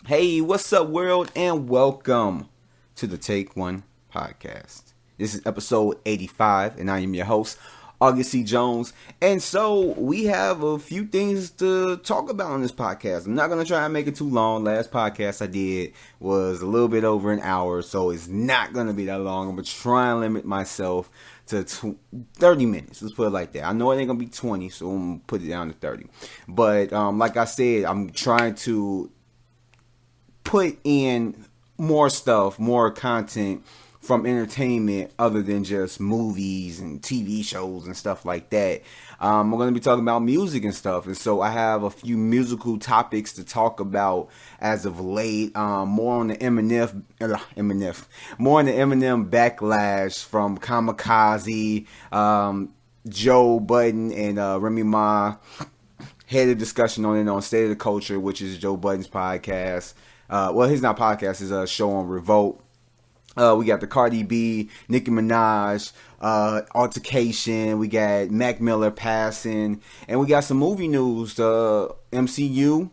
Hey, what's up, world, and welcome to the Take One podcast. This is episode 85, and I am your host, August C. Jones. And so we have a few things to talk about on this podcast. I'm not going to try and make it too long. Last podcast I did was a little bit over an hour, so it's not going to be that long. I'm going to try and limit myself to 30 minutes. Let's put it like that. I know it ain't going to be 20, so I'm going to put it down to 30. But like I said, I'm trying to put in more stuff, more content from entertainment other than just movies and TV shows and stuff like that. We're going to be talking about music and stuff. And so I have a few musical topics to talk about as of late. More on the more on the Eminem backlash from Kamikaze, Joe Budden, and Remy Ma. Had a discussion on it on State of the Culture, which is Joe Budden's podcast. Well, he's not podcast, it's a show on Revolt. We got the Cardi B, Nicki Minaj, altercation. We got Mac Miller passing. And we got some movie news. The MCU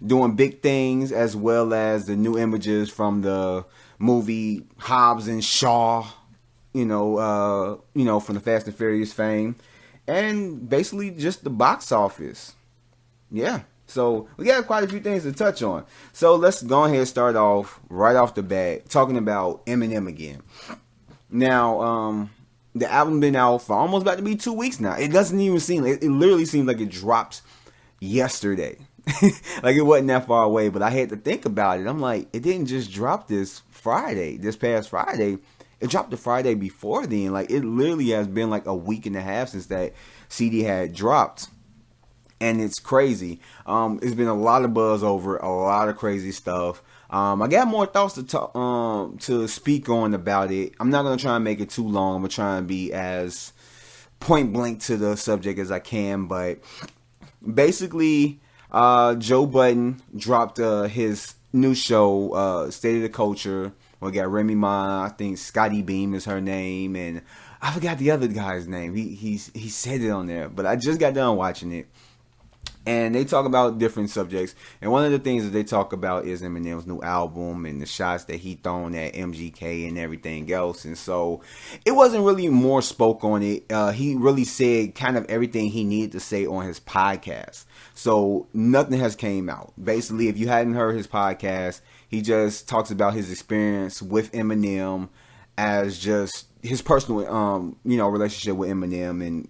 doing big things, as well as the new images from the movie Hobbs and Shaw, from the Fast and Furious fame. And basically just the box office. Yeah. So we got quite a few things to touch on. So let's go ahead and start off right off the bat talking about Eminem again. Now, the album been out for almost about to be 2 weeks now. It doesn't even seem it literally seems like it dropped yesterday. Like it wasn't that far away, but I had to think about it. I'm like, it didn't just drop this past Friday. It dropped the Friday before then. Like it literally has been like a week and a half since that CD had dropped. And it's crazy. It's been a lot of buzz over a lot of crazy stuff. I got more thoughts to speak on about it. I'm not gonna try and make it too long. I'm gonna try and be as point blank to the subject as I can. But basically, Joe Budden dropped his new show, State of the Culture. We got Remy Ma. I think Scotty Beam is her name, and I forgot the other guy's name. He said it on there, but I just got done watching it. And they talk about different subjects. And one of the things that they talk about is Eminem's new album and the shots that he thrown at MGK and everything else. And so it wasn't really more spoke on it. He really said kind of everything he needed to say on his podcast. So nothing has came out. Basically, if you hadn't heard his podcast, he just talks about his experience with Eminem as just his personal, relationship with Eminem and,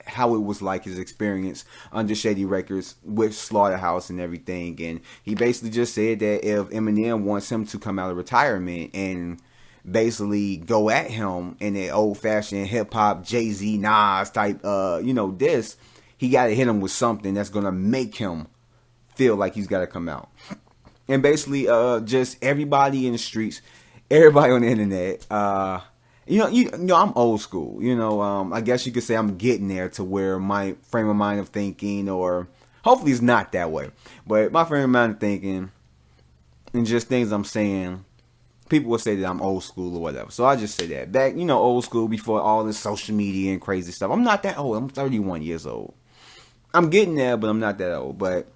how it was like his experience under Shady Records with Slaughterhouse and everything. And he basically just said that if Eminem wants him to come out of retirement and basically go at him in an old-fashioned hip-hop Jay-Z Nas type diss, he got to hit him with something that's going to make him feel like he's got to come out. And basically just everybody in the streets, everybody on the internet, I'm old school. I guess you could say I'm getting there to where my frame of mind of thinking, or hopefully it's not that way, but my frame of mind of thinking and just things I'm saying, people will say that I'm old school or whatever. So I just say that. Back, old school before all this social media and crazy stuff. I'm not that old. I'm 31 years old. I'm getting there, but I'm not that old. But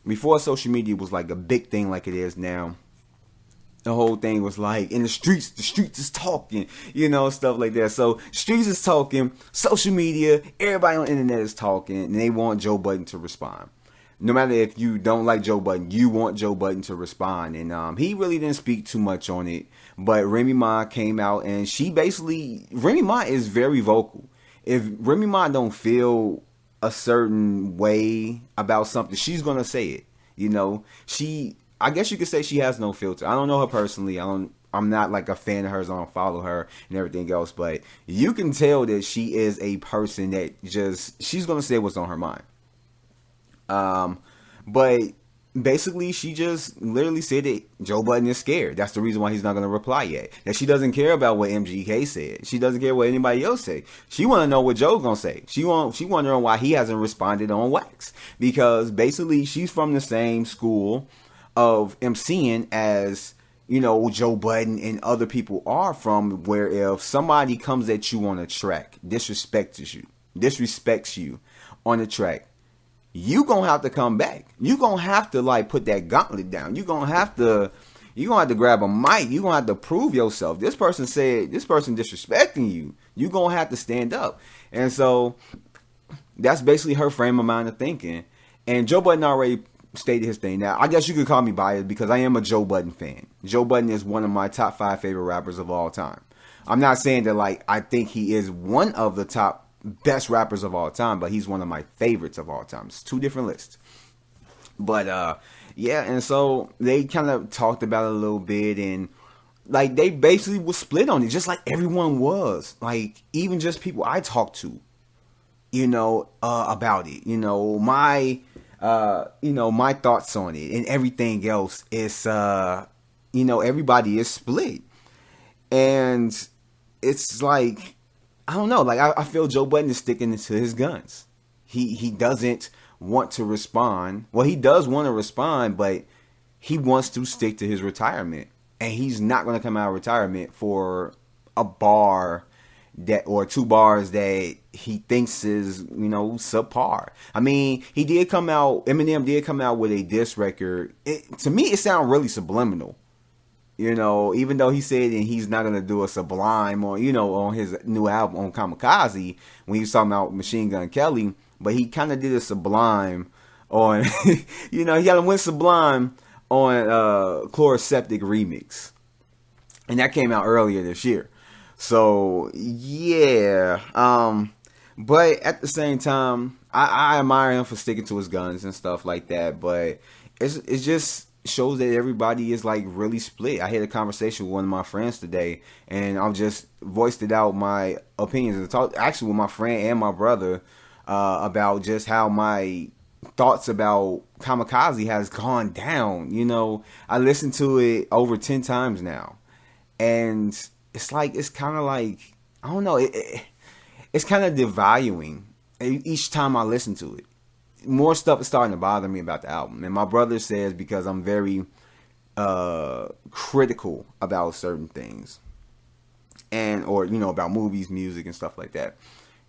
before social media was like a big thing like it is now, the whole thing was like, in the streets is talking, stuff like that. So streets is talking, social media, everybody on the internet is talking, and they want Joe Budden to respond. No matter if you don't like Joe Budden, you want Joe Budden to respond. And he really didn't speak too much on it. But Remy Ma came out, and Remy Ma is very vocal. If Remy Ma don't feel a certain way about something, she's going to say it. I guess you could say she has no filter. I don't know her personally. I'm not like a fan of hers. I don't follow her and everything else. But you can tell that she is a person that she's going to say what's on her mind. But basically she just literally said that Joe Budden is scared. That's the reason why he's not going to reply yet. That she doesn't care about what MGK said. She doesn't care what anybody else said. She want to know what Joe's going to say. She wondering why he hasn't responded on wax. Because basically she's from the same school of MCing as Joe Budden and other people are from, where if somebody comes at you on a track, disrespects you on the track, you gonna have to come back. You gonna have to like put that gauntlet down. You gonna have to grab a mic. You gonna have to prove yourself. This person disrespecting you. You gonna have to stand up. And so that's basically her frame of mind of thinking. And Joe Budden already stated his thing. Now, I guess you could call me biased because I am a Joe Budden fan. Joe Budden is one of my top 5 favorite rappers of all time. I'm not saying that like I think he is one of the top best rappers of all time, but he's one of my favorites of all time. It's 2 different lists. But yeah, and so they kind of talked about it a little bit, and like they basically was split on it, just like everyone was. Like even just people I talked to, about it. My thoughts on it and everything else is, everybody is split. And it's like, I don't know, like I feel Joe Budden is sticking to his guns. He doesn't want to respond. Well, he does want to respond, but he wants to stick to his retirement. And he's not going to come out of retirement for a bar or 2 bars that he thinks is, subpar. I mean, Eminem did come out with a diss record. To me, it sounded really subliminal. Even though he said and he's not going to do a Sublime on his new album on Kamikaze when he was talking about Machine Gun Kelly, but he kind of did a Sublime on, he got went Sublime on Chloroseptic Remix. And that came out earlier this year. So, yeah. But at the same time, I admire him for sticking to his guns and stuff like that. But it just shows that everybody is like really split. I had a conversation with one of my friends today, and I've just voiced it out my opinions. I talked actually with my friend and my brother about just how my thoughts about Kamikaze has gone down. I listened to it over 10 times now, and it's kind of like, I don't know, it's kind of devaluing each time I listen to it. More stuff is starting to bother me about the album. And my brother says because I'm very critical about certain things. Or about movies, music, and stuff like that.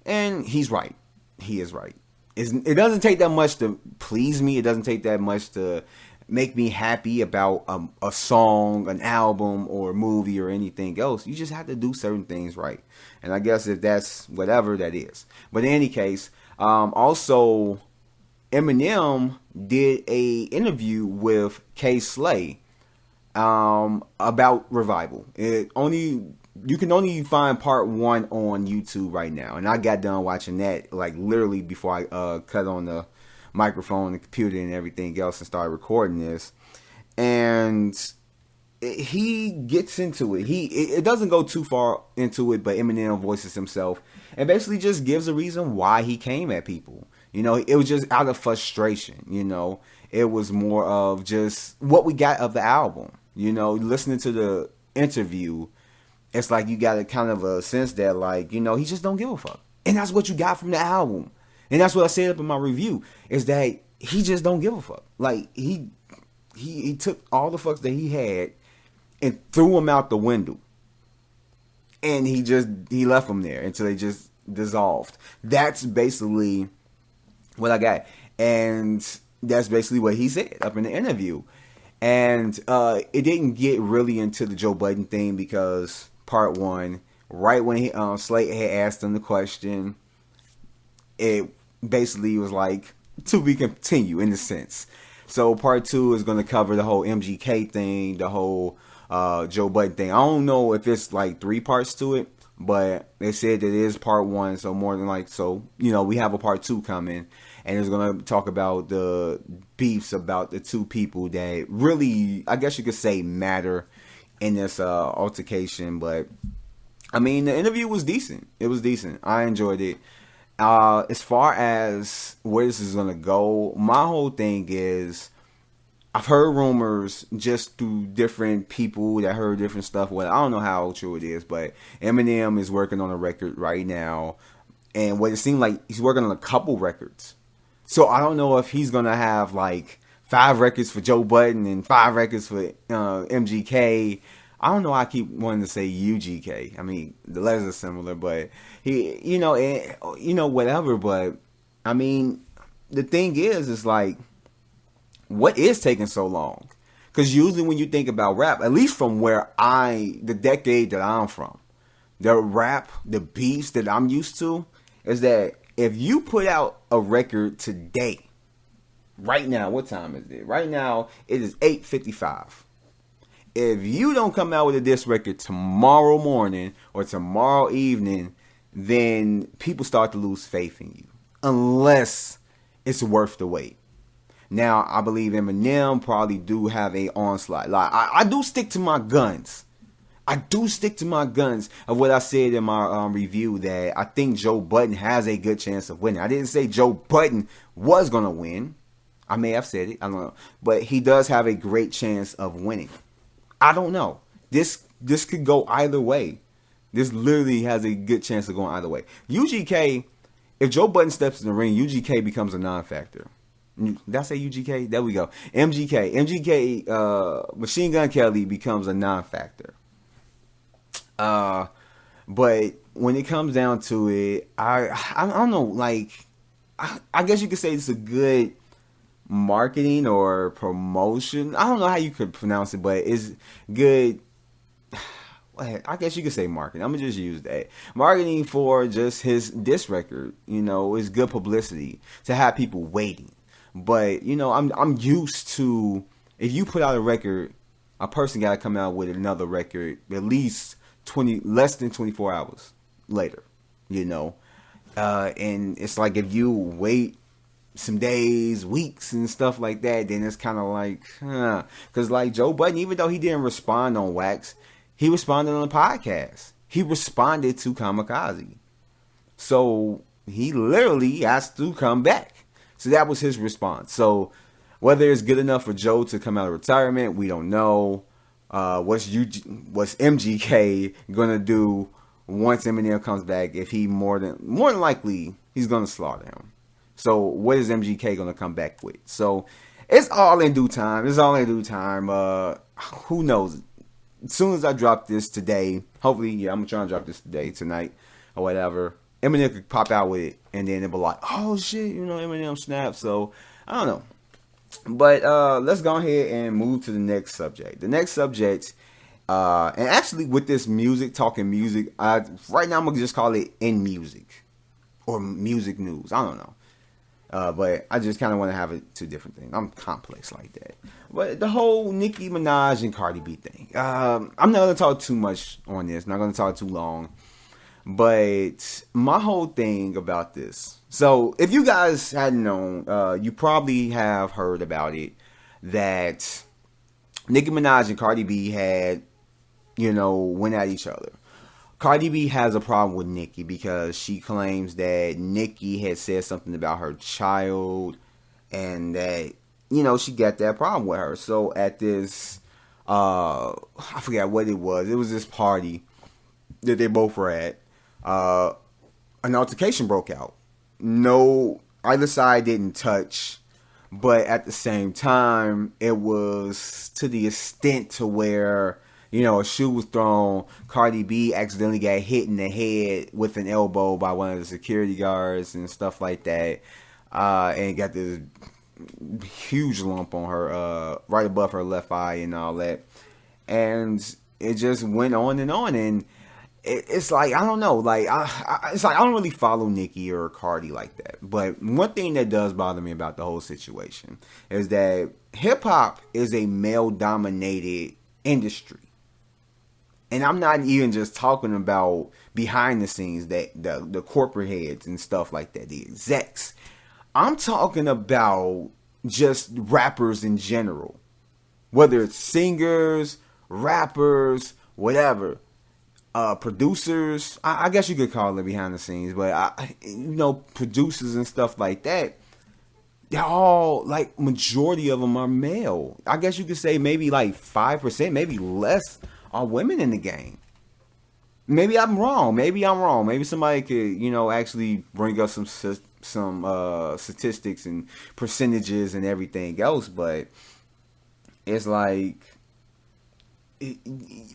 And he's right. He is right. It doesn't take that much to please me. It doesn't take that much to make me happy about a song, an album, or a movie, or anything else. You just have to do certain things right. And I guess if that's whatever that is. But in any case, also Eminem did a interview with K Slay about Revival. You can only find part 1 on YouTube right now. And I got done watching that like literally before I cut on the microphone, the computer, and everything else and started recording this. And he gets into it. It doesn't go too far into it, but Eminem voices himself and basically just gives a reason why he came at people. It was just out of frustration. It was more of just what we got of the album. Listening to the interview, it's like you got a kind of a sense that like, he just don't give a fuck. And that's what you got from the album. And that's what I said up in my review, is that he just don't give a fuck. Like, he took all the fucks that he had and threw them out the window. And he left them there until they just dissolved. That's basically what I got. And that's basically what he said up in the interview. And it didn't get really into the Joe Budden thing because part 1, right when Slate had asked him the question, it basically was like to be continued in a sense. So part 2 is going to cover the whole MGK thing, the whole Joe Budden thing. I don't know if it's like 3 parts to it, but they said that it is part 1, so more than like, so we have a part 2 coming, and it's going to talk about the beefs about the 2 people that really, I guess you could say, matter in this altercation. But I mean, the interview was decent. It was decent. I enjoyed it. As far as where this is going to go, my whole thing is, I've heard rumors just through different people that heard different stuff. Well, I don't know how true it is, but Eminem is working on a record right now. And what it seemed like, he's working on a couple records. So I don't know if he's going to have like 5 records for Joe Budden and 5 records for MGK. I don't know why I keep wanting to say UGK. I mean, the letters are similar, but he, whatever. But I mean, the thing is like, what is taking so long? Because usually when you think about rap, at least from the decade that I'm from, the rap, the beats that I'm used to, is that if you put out a record today, right now, what time is it? Right now, it is 8:55. If you don't come out with a diss record tomorrow morning or tomorrow evening, then people start to lose faith in you. Unless it's worth the wait. Now, I believe Eminem probably do have a onslaught. Like, I do stick to my guns. I do stick to my guns of what I said in my review, that I think Joe Budden has a good chance of winning. I didn't say Joe Budden was going to win. I may have said it. I don't know. But he does have a great chance of winning. I don't know. This could go either way. This literally has a good chance of going either way. UGK, if Joe Budden steps in the ring, UGK becomes a non-factor. Did I say UGK? There we go. MGK, Machine Gun Kelly becomes a non-factor. But when it comes down to it, I don't know. Like, I guess you could say it's a good marketing or promotion. I don't know how you could pronounce it, but it's good. I guess you could say marketing. I'm gonna just use that. Marketing for just his diss record, is good publicity to have people waiting. But I'm used to, if you put out a record, a person got to come out with another record at least less than 24 hours later. And it's like if you wait some days, weeks, and stuff like that, then it's kind of like, because like Joe Budden, even though he didn't respond on Wax, he responded on the podcast. He responded to Kamikaze. So he literally has to come back. So that was his response. So whether it's good enough for Joe to come out of retirement, we don't know. What's MGK gonna do once Eminem comes back? If he more than likely he's gonna slaughter him. So what is MGK gonna come back with? So it's all in due time. Who knows? As soon as I drop this today, hopefully, I'm trying to drop this tonight, or whatever. Eminem could pop out with it, and then it'll be like, oh shit, Eminem snapped. So I don't know. But let's go ahead and move to the next subject. The next subject, and actually with this talking music, right now I'm gonna just call it In Music or Music News. I don't know. But I just kind of want to have it two different things. I'm complex like that. But the whole Nicki Minaj and Cardi B thing. I'm not going to talk too much on this. Not going to talk too long. But my whole thing about this. So if you guys hadn't known, you probably have heard about it, that Nicki Minaj and Cardi B had, went at each other. Cardi B has a problem with Nicki because she claims that Nicki had said something about her child, and that, she got that problem with her. So at this, I forgot what it was. It was this party that they both were at. An altercation broke out. No, either side didn't touch, but at the same time, it was to the extent to where, a shoe was thrown. Cardi B accidentally got hit in the head with an elbow by one of the security guards and stuff like that, and got this huge lump on her, right above her left eye and all that. And it just went on, and it's like, I don't know, like it's like I don't really follow Nicki or Cardi like that. But one thing that does bother me about the whole situation is that hip hop is a male dominated industry. And I'm not even just talking about behind the scenes, that the corporate heads and stuff like that, the execs. I'm talking about just rappers in general. Whether it's singers, rappers, whatever. Producers, I guess you could call it behind the scenes, but producers and stuff like that, they're all, like, majority of them are male. I guess you could say maybe like 5%, maybe less, are women in the game. Maybe I'm wrong. Maybe somebody could, actually bring up some statistics and percentages and everything else. But it's like,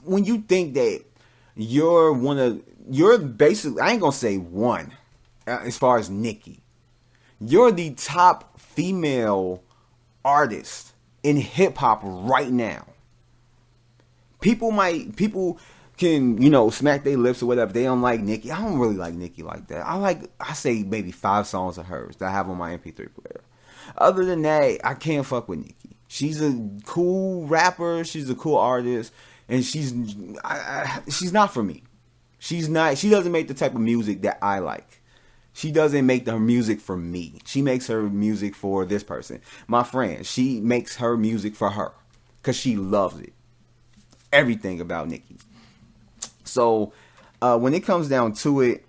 when you think that you're basically, I ain't gonna say one, as far as Nicki. You're the top female artist in hip hop right now. People can, smack their lips or whatever. They don't like Nicki. I don't really like Nicki like that. I say maybe 5 songs of hers that I have on my MP3 player. Other than that, I can't fuck with Nicki. She's a cool rapper. She's a cool artist, and she's not for me. She's not. She doesn't make the type of music that I like. She doesn't make her music for me. She makes her music for this person, my friend. She makes her music for her because she loves it. Everything about Nicki. So when it comes down to it,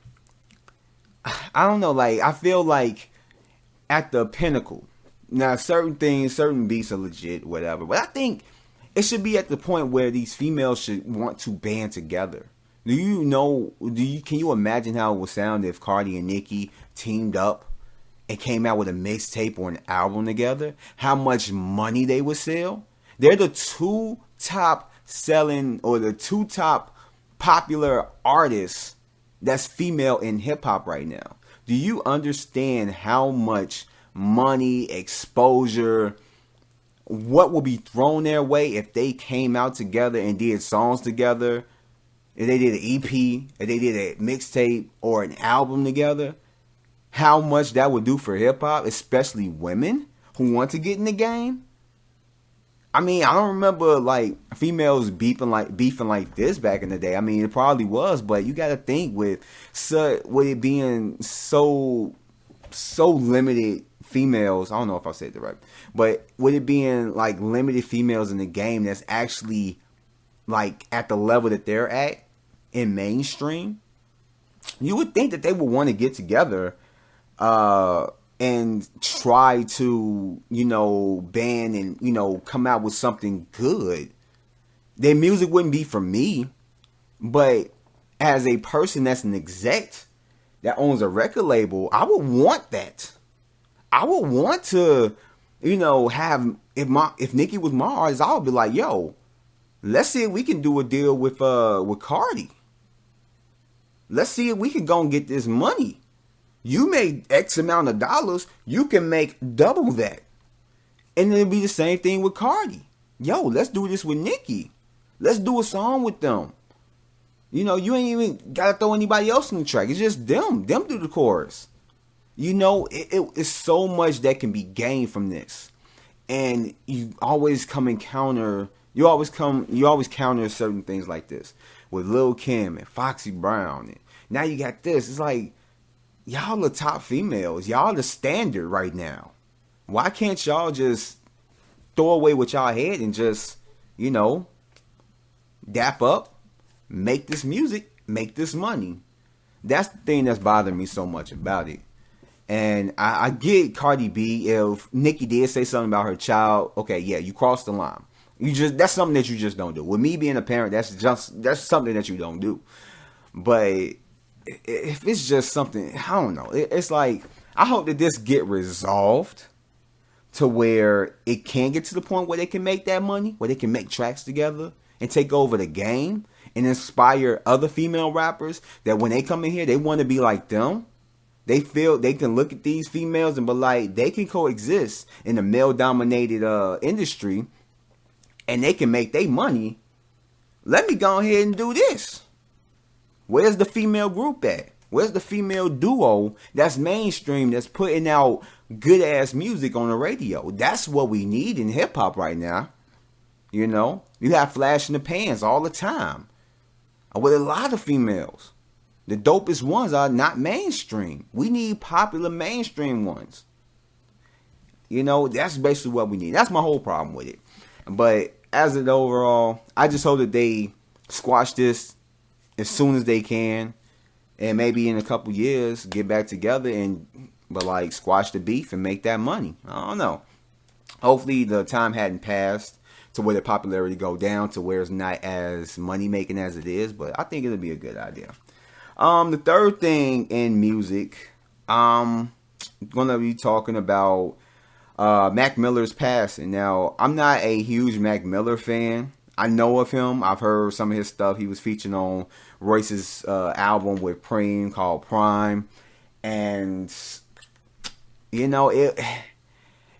I don't know. Like, I feel like at the pinnacle. Now, certain things, certain beats are legit, whatever. But I think it should be at the point where these females should want to band together. Can you imagine how it would sound if Cardi and Nicki teamed up and came out with a mixtape or an album together? How much money they would sell? They're the two top selling, or the two top popular artists that's female in hip hop right now. Do you understand how much money, exposure, what will be thrown their way if they came out together and did songs together? If they did an EP, if they did a mixtape or an album together, how much that would do for hip hop, especially women who want to get in the game? I mean, I don't remember like females beefing like this back in the day. I mean, it probably was, but you got to think with it being so limited females. I don't know if I said it right, but with it being like limited females in the game that's actually like at the level that they're at in mainstream, you would think that they would want to get together and try to, band and, come out with something good. Their music wouldn't be for me, but as a person that's an exec that owns a record label, I would want that. I would want to, have, if Nicki was my artist, I would be like, yo, let's see if we can do a deal with Cardi. Let's see if we can go and get this money. You made X amount of dollars, you can make double that. And it'll be the same thing with Cardi. Yo, let's do this with Nicki. Let's do a song with them. You ain't even got to throw anybody else in the track. It's just them. Them do the chorus. It's so much that can be gained from this. And you always counter certain things like this. With Lil' Kim and Foxy Brown. And now you got this. It's like, y'all the top females. Y'all the standard right now. Why can't y'all just throw away what y'all had and just, dap up, make this music, make this money? That's the thing that's bothering me so much about it. And I get Cardi B. If Nicki did say something about her child, okay, yeah, you crossed the line. That's something that you just don't do. With me being a parent, that's something that you don't do. But if it's just something, I don't know. It's like, I hope that this get resolved to where it can get to the point where they can make that money, where they can make tracks together and take over the game and inspire other female rappers that when they come in here, they want to be like them. They feel they can look at these females and be like, they can coexist in a male-dominated industry and they can make their money. Let me go ahead and do this. Where's the female group at? Where's the female duo that's mainstream, that's putting out good-ass music on the radio? That's what we need in hip-hop right now. You have flash in the pans all the time. With a lot of females. The dopest ones are not mainstream. We need popular mainstream ones. That's basically what we need. That's my whole problem with it. But as an overall, I just hope that they squash this as soon as they can, and maybe in a couple years get back together but squash the beef and make that money. I don't know. Hopefully the time hadn't passed to where the popularity go down to where it's not as money making as it is, but I think it'll be a good idea. The third thing in music, I'm gonna be talking about Mac Miller's passing. Now, I'm not a huge Mac Miller fan. I know of him. I've heard some of his stuff. He was featured on Royce's album with Preem called Prime. And you know,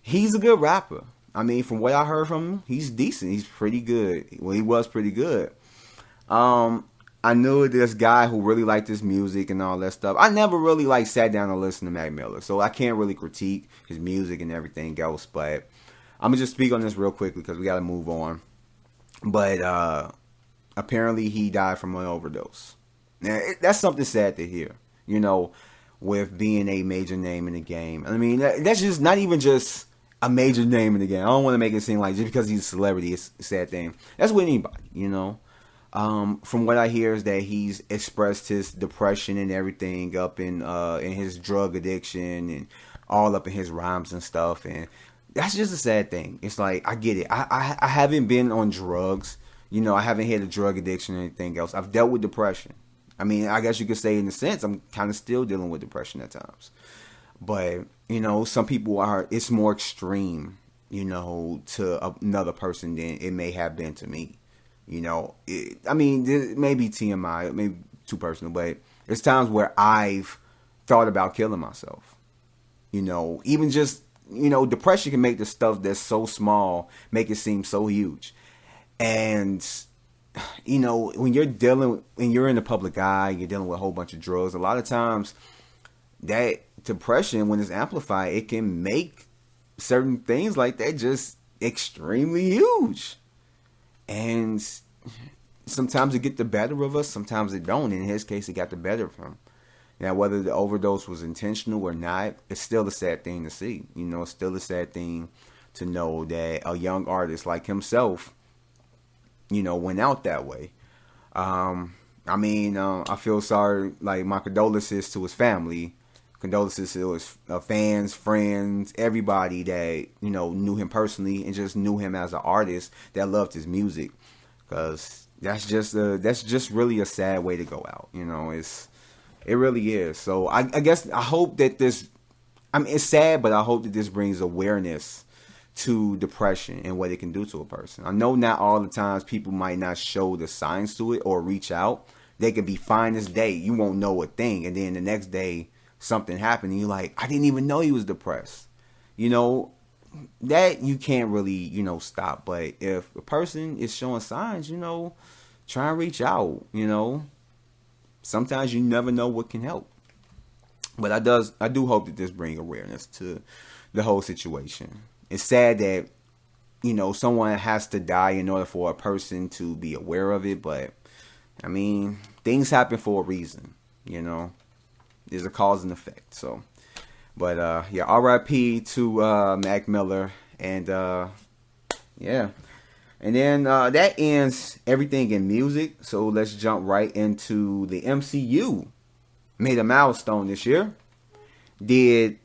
he's a good rapper. I mean, from what I heard from him, he's decent. He's pretty good. Well, he was pretty good. I knew this guy who really liked his music and all that stuff. I never really like sat down and listened to Mac Miller, so I can't really critique his music and everything else. But I'm gonna just speak on this real quickly because we gotta move on. But apparently he died from an overdose. Now, that's something sad to hear. You know, with being a major name in the game. I mean, that's just not even just a major name in the game. I don't want to make it seem like just because he's a celebrity, it's a sad thing. That's with anybody, you know. From what I hear is that he's expressed his depression and everything up in his drug addiction and all up in his rhymes and stuff, and that's just a sad thing. It's like, I get it. I haven't been on drugs, you know. I haven't had a drug addiction or anything else. I've dealt with depression. I mean, I guess you could say in a sense I'm kind of still dealing with depression at times, but you know, some people it's more extreme, you know, to another person than it may have been to me. You know, I mean, it may be TMI, maybe too personal, but there's times where I've thought about killing myself. You know, even just, you know, depression can make the stuff that's so small make it seem so huge. And, you know, when you're in the public eye, you're dealing with a whole bunch of drugs, a lot of times that depression, when it's amplified, it can make certain things like that just extremely huge. And sometimes it get the better of us, sometimes it don't. In his case, it got the better of him. Now, whether the overdose was intentional or not, it's still a sad thing to see. You know, it's still a sad thing to know that a young artist like himself, you know, went out that way. I mean, I feel sorry, like, my condolences to his family. Condolences to his fans, friends, everybody that, you know, knew him personally and just knew him as an artist that loved his music, because that's just really a sad way to go out. You know, it really is. So I guess I hope that this, I mean, it's sad, but I hope that this brings awareness to depression and what it can do to a person. I know not all the times people might not show the signs to it or reach out. They could be fine as day. You won't know a thing, and then the next day something happened and you're like, I didn't even know he was depressed. You know, that you can't really, you know, stop. But if a person is showing signs, you know, try and reach out. You know, sometimes you never know what can help. But I do hope that this brings awareness to the whole situation. It's sad that, you know, someone has to die in order for a person to be aware of it, but I mean, things happen for a reason, you know. There's a cause and effect. So, but yeah, R.I.P. to Mac Miller, and yeah, and then that ends everything in music. So let's jump right into the MCU. Made a milestone this year. Did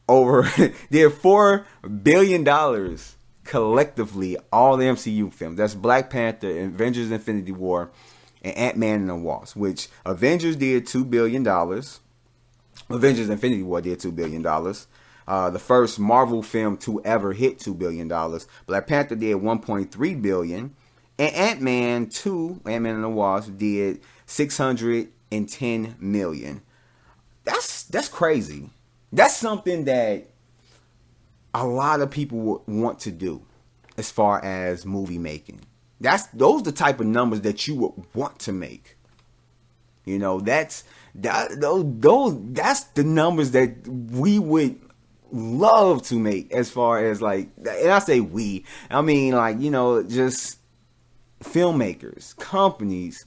$4 billion collectively, all the MCU films. That's Black Panther, Avengers: Infinity War, and Ant-Man and the Wasp. Which Avengers did $2 billion. Avengers: Infinity War did $2 billion. The first Marvel film to ever hit $2 billion. Black Panther did $1.3 billion. And Ant-Man and the Wasp did $610 million. That's crazy. That's something that a lot of people want to do as far as movie making. Those are the type of numbers that you would want to make. You know, that's the numbers that we would love to make, as far as, like, and I say we, I mean, like, you know, just filmmakers, companies,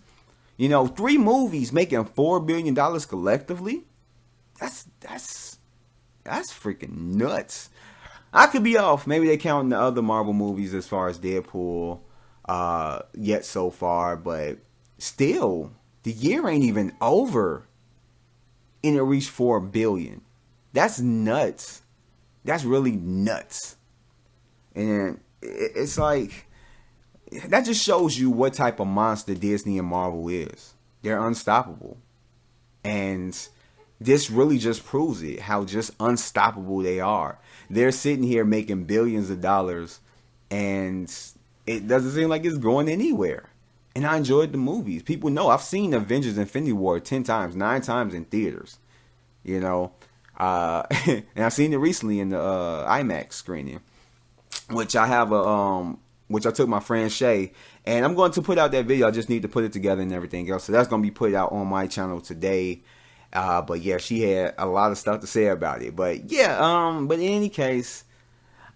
you know, 3 movies making $4 billion collectively. That's freaking nuts. I could be off. Maybe they counting the other Marvel movies as far as Deadpool yet so far, but still, the year ain't even over and it reached $4 billion. That's nuts. That's really nuts. And it's like, that just shows you what type of monster Disney and Marvel is. They're unstoppable. And this really just proves it, how just unstoppable they are. They're sitting here making billions of dollars, and it doesn't seem like it's going anywhere. And I enjoyed the movies. People know I've seen Avengers: Infinity War 10 times, 9 times in theaters. You know, And I seen it recently in the IMAX screening, which I have which I took my friend Shay, and I'm going to put out that video. I just need to put it together and everything else. So that's going to be put out on my channel today. But yeah, she had a lot of stuff to say about it. But yeah, but in any case,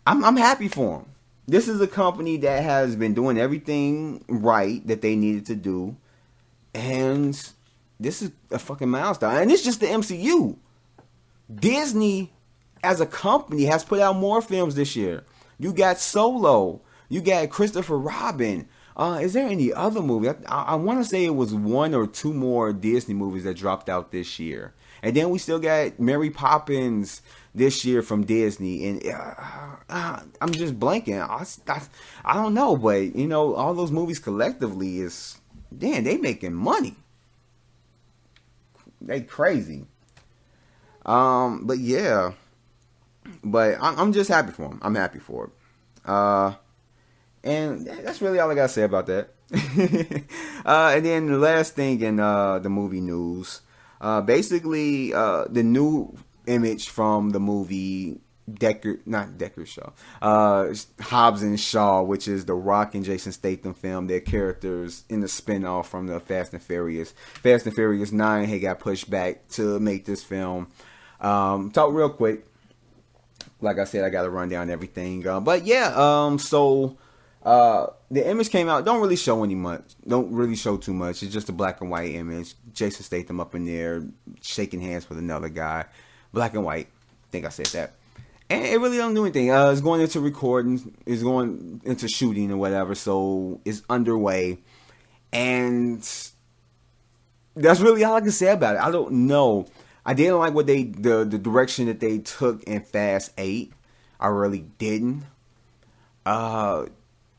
I'm happy for them. This is a company that has been doing everything right that they needed to do, and this is a fucking milestone. And it's just the MCU. Disney, as a company, has put out more films this year. You got Solo. You got Christopher Robin. Is there any other movie? I want to say it was one or two more Disney movies that dropped out this year. And then we still got Mary Poppins this year from Disney. And I'm just blanking. I don't know. But, you know, all those movies collectively is, damn, they making money. They crazy. But yeah. But I'm just happy for them. I'm happy for it. And that's really all I gotta say about that. And then the last thing in the movie news, basically the new image from the movie Hobbs and Shaw, which is the Rock and Jason Statham film. Their characters in the spinoff from the Fast and Furious 9 had got pushed back to make this film. Talk real quick. Like I said, I got to run down everything. But yeah, so the image came out. Don't really show too much. It's just a black and white image. Jason Statham up in there shaking hands with another guy. Black and white. I think I said that. And it really don't do anything. It's going into recording. It's going into shooting or whatever. So it's underway. And that's really all I can say about it. I don't know. I didn't like what the direction that they took in Fast 8. I really didn't.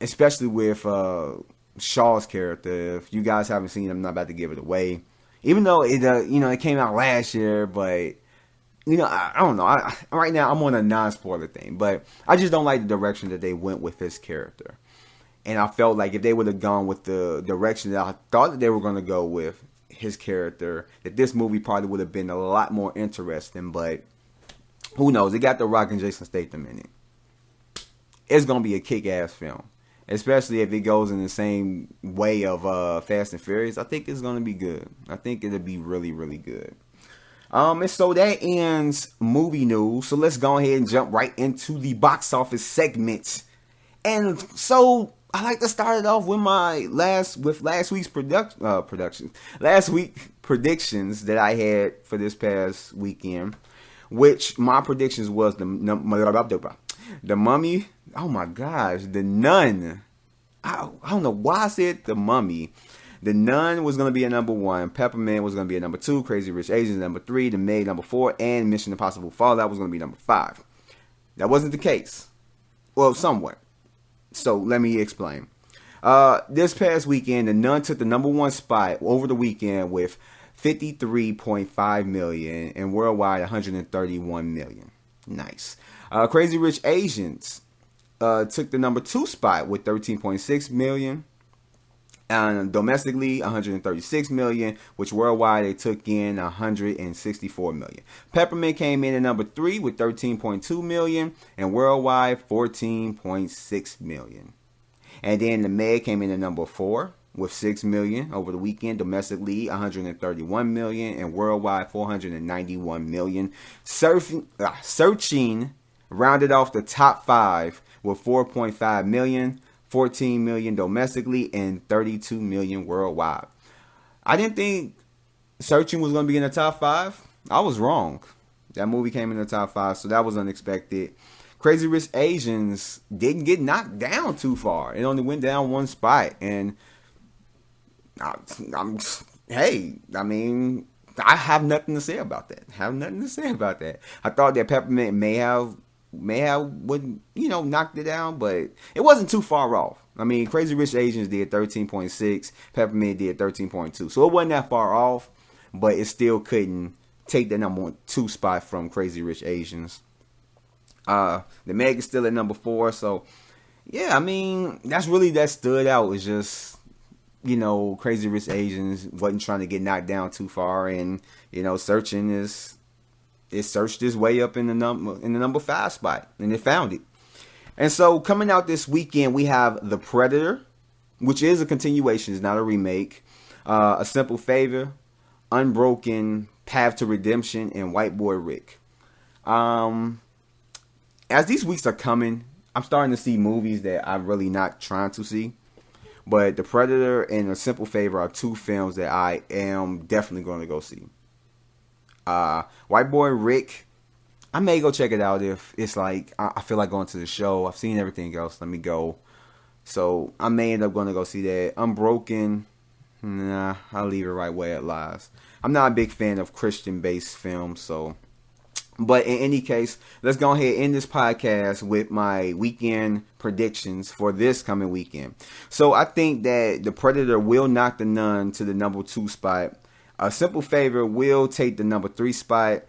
Especially with Shaw's character. If you guys haven't seen it, I'm not about to give it away. Even though it came out last year, but I don't know. Right now I'm on a non-spoiler thing, but I just don't like the direction that they went with his character. And I felt like if they would have gone with the direction that I thought that they were going to go with his character, that this movie probably would have been a lot more interesting. But who knows? It got The Rock and Jason Statham in it. It's going to be a kick-ass film. Especially if it goes in the same way of Fast and Furious. I think it's going to be good. I think it'll be really, really good. And so that ends movie news. So let's go ahead and jump right into the box office segment. And so I like to start it off with last week's last week predictions that I had for this past weekend. Which my predictions was the Mummy. Oh my gosh, The Nun. I don't know why I said The Mummy. The Nun was going to be a number 1. Peppermint was going to be a number 2. Crazy Rich Asians number 3. The Maid number 4. And Mission Impossible Fallout was going to be number 5. That wasn't the case. Well, somewhat. So let me explain. This past weekend, The Nun took the number 1 spot over the weekend with 53.5 million and worldwide 131 million. Nice. Crazy Rich Asians took the number 2 spot with 13.6 million. And domestically, 136 million, which worldwide they took in 164 million. Peppermint came in at number 3 with 13.2 million, and worldwide 14.6 million. And then The Meg came in at number 4 with 6 million over the weekend. Domestically, 131 million, and worldwide 491 million. Searching rounded off the top 5 with 4.5 million. 14 million domestically and 32 million worldwide. I didn't think Searching was going to be in the top 5. I was wrong. That movie came in the top 5, so that was unexpected. Crazy Rich Asians didn't get knocked down too far. It only went down 1 spot. And I have nothing to say about that. I thought that Peppermint may have knocked it down, but it wasn't too far off. I mean, Crazy Rich Asians did 13.6, Peppermint did 13.2, so it wasn't that far off, but it still couldn't take the number 2 spot from Crazy Rich Asians. The Meg is still at number 4, so yeah, I mean, that stood out. Was just, Crazy Rich Asians wasn't trying to get knocked down too far, and Searching is it searched its way up in the number 5 spot, and it found it. And so coming out this weekend, we have The Predator, which is a continuation, it's not a remake. A Simple Favor, Unbroken, Path to Redemption, and White Boy Rick. As these weeks are coming, I'm starting to see movies that I'm really not trying to see. But The Predator and A Simple Favor are 2 films that I am definitely going to go see. White Boy Rick, I may go check it out if it's like, I feel like going to the show. I've seen everything else. Let me go. So I may end up going to go see that. Unbroken, nah, I'll leave it right where it lies. I'm not a big fan of Christian-based films, so. But in any case, let's go ahead and end this podcast with my weekend predictions for this coming weekend. So I think that The Predator will knock The Nun to the number 2 spot. A Simple Favor will take the number 3 spot.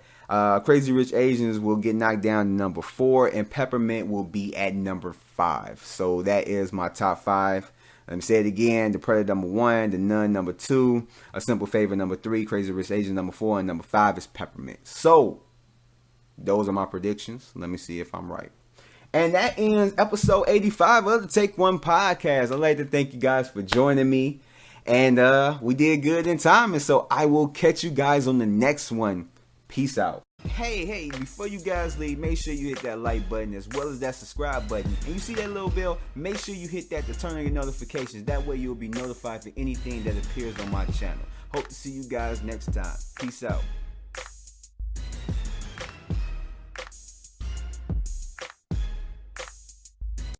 Crazy Rich Asians will get knocked down to number 4. And Peppermint will be at number 5. So that is my top 5. Let me say it again. The Predator number 1, The Nun number 2, A Simple Favor number 3, Crazy Rich Asians number 4, and number 5 is Peppermint. So those are my predictions. Let me see if I'm right. And that ends episode 85 of the Take One podcast. I'd like to thank you guys for joining me. And we did good in time. And so I will catch you guys on the next one. Peace out. Hey, before you guys leave, make sure you hit that like button as well as that subscribe button. And you see that little bell? Make sure you hit that to turn on your notifications. That way you'll be notified for anything that appears on my channel. Hope to see you guys next time. Peace out.